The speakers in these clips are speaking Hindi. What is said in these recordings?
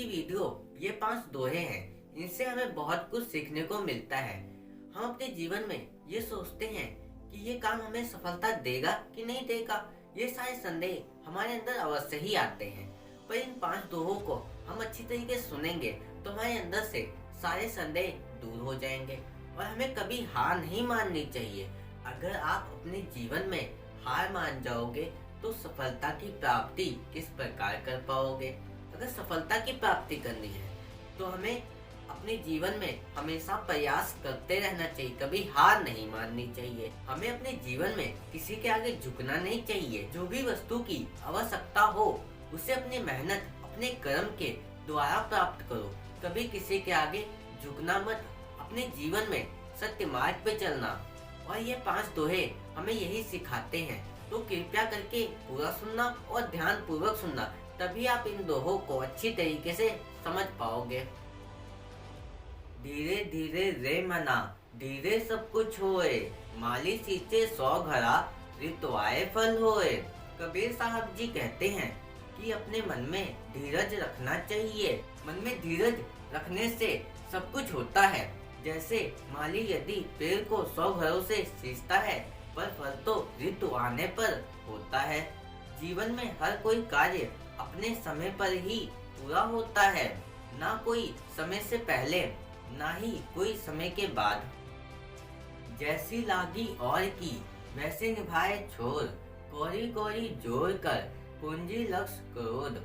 की वीडियो ये 5 दोहे हैं। इनसे हमें बहुत कुछ सीखने को मिलता है। हम अपने जीवन में ये सोचते हैं कि ये काम हमें सफलता देगा कि नहीं देगा। ये सारे संदेह हमारे अंदर अवश्य ही आते हैं, पर इन 5 दोहों को हम अच्छी तरीके से सुनेंगे तो हमारे अंदर से सारे संदेह दूर हो जाएंगे। और हमें कभी हार नहीं माननी चाहिए। अगर आप अपने जीवन में हार मान जाओगे तो सफलता की प्राप्ति किस प्रकार कर पाओगे। अगर सफलता की प्राप्ति करनी है तो हमें अपने जीवन में हमेशा प्रयास करते रहना चाहिए, कभी हार नहीं माननी चाहिए। हमें अपने जीवन में किसी के आगे झुकना नहीं चाहिए। जो भी वस्तु की आवश्यकता हो उसे अपनी मेहनत, अपने कर्म के द्वारा प्राप्त करो। कभी किसी के आगे झुकना मत। अपने जीवन में सत्य मार्ग पे चलना। और ये 5 दोहे हमें यही सिखाते हैं, तो कृपया करके पूरा सुनना और ध्यान पूर्वक सुनना, तभी आप इन दोहों को अच्छी तरीके से समझ पाओगे। धीरे धीरे रे मना, धीरे सब कुछ होए, माली सींचे 100 घड़ा, ऋतुआए फल होए। कबीर साहब जी कहते हैं कि अपने मन में धीरज रखना चाहिए। मन में धीरज रखने से सब कुछ होता है। जैसे माली यदि पेड़ को 100 घरों से सींचता है, पर फल तो ऋतु आने पर होता है। जीवन में हर कोई कार्य अपने समय पर ही पूरा होता है, ना कोई समय से पहले ना ही कोई समय के बाद। जैसी लागी और की वैसे निभाए छोर, कोरी कोरी जोड़ कर पूंजी लक्ष्य क्रोध।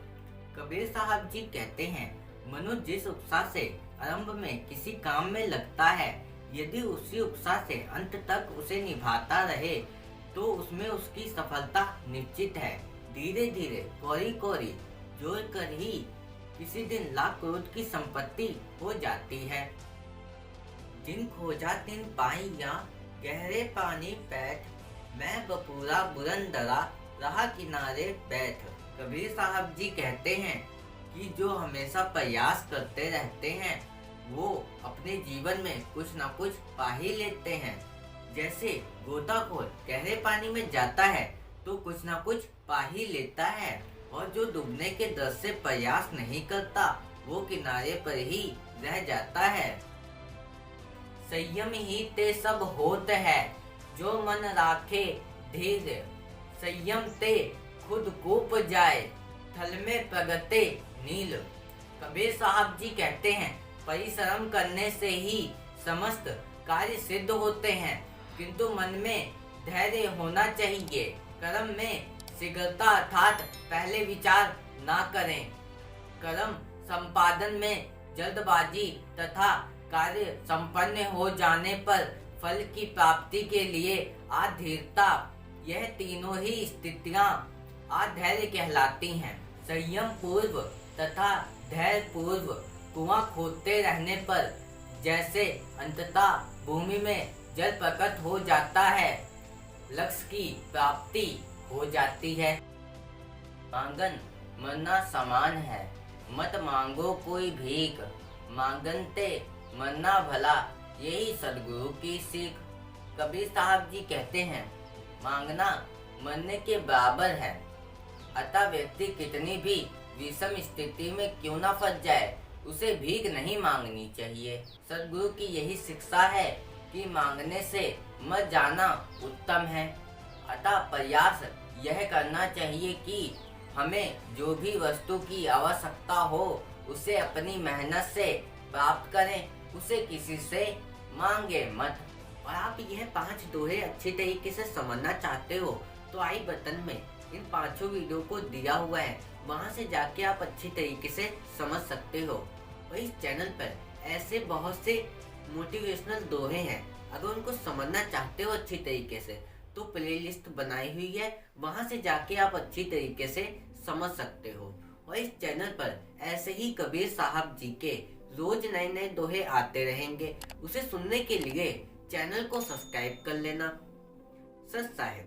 कबीर साहब जी कहते हैं, मनुष्य जिस उत्साह से आरंभ में किसी काम में लगता है, यदि उसी उत्साह से अंत तक उसे निभाता रहे तो उसमें उसकी सफलता निश्चित है। धीरे धीरे कोरी कोरी जोड़ कर ही किसी दिन लाख करोड़ की संपत्ति हो जाती है। जिन खोजा तिन पाई या गहरे पानी पैठ, मैं बपूरा बुरंदरा रहा किनारे बैठ। कबीर साहब जी कहते हैं कि जो हमेशा प्रयास करते रहते हैं वो अपने जीवन में कुछ ना कुछ पा ही लेते हैं। जैसे गोताखोर गहरे पानी में जाता है तो कुछ ना कुछ पा ही लेता है, और जो डूबने के डर से प्रयास नहीं करता वो किनारे पर ही रह जाता है। संयम ही ते सब होत है, जो मन राखे धीर, संयम ते खुद कूप जाए, थल में प्रगटे नील। कबीर साहब जी कहते हैं, परिश्रम करने से ही समस्त कार्य सिद्ध होते हैं, किंतु मन में धैर्य होना चाहिए। कर्म में शीघ्रता अर्थात पहले विचार ना करें। कर्म संपादन में जल्दबाजी तथा कार्य संपन्न हो जाने पर फल की प्राप्ति के लिए अधीरता, यह तीनों ही स्थितियां अधैर्य कहलाती हैं। संयम पूर्व तथा धैर्य पूर्व कुआं खोदते रहने पर जैसे अंततः भूमि में जल प्रकट हो जाता है, लक्ष्य की प्राप्ति हो जाती है। मांगन मरना समान है, मत मांगो कोई भीख, मांगनते मरना भला, यही सदगुरु की सीख। कबीर साहब जी कहते हैं, मांगना मरने के बराबर है, अतः व्यक्ति कितनी भी विषम स्थिति में क्यों ना फंस जाए, उसे भीख नहीं मांगनी चाहिए। सदगुरु की यही शिक्षा है कि मांगने से मर जाना उत्तम है। अतः प्रयास यह करना चाहिए कि हमें जो भी वस्तु की आवश्यकता हो उसे अपनी मेहनत से प्राप्त करें, उसे किसी से मांगे मत। और आप यह 5 दोहे अच्छी तरीके से समझना चाहते हो तो आई बटन में इन 5 वीडियो को दिया हुआ है, वहां से जाके आप अच्छी तरीके से समझ सकते हो। और इस चैनल पर ऐसे बहुत से मोटिवेशनल दोहे हैं, अगर उनको समझना चाहते हो अच्छी तरीके से तो प्लेलिस्ट बनाई हुई है, वहां से जाके आप अच्छी तरीके से समझ सकते हो। और इस चैनल पर ऐसे ही कबीर साहब जी के रोज नए नए दोहे आते रहेंगे। उसे सुनने के लिए चैनल को सब्सक्राइब कर लेना। सत साहिब।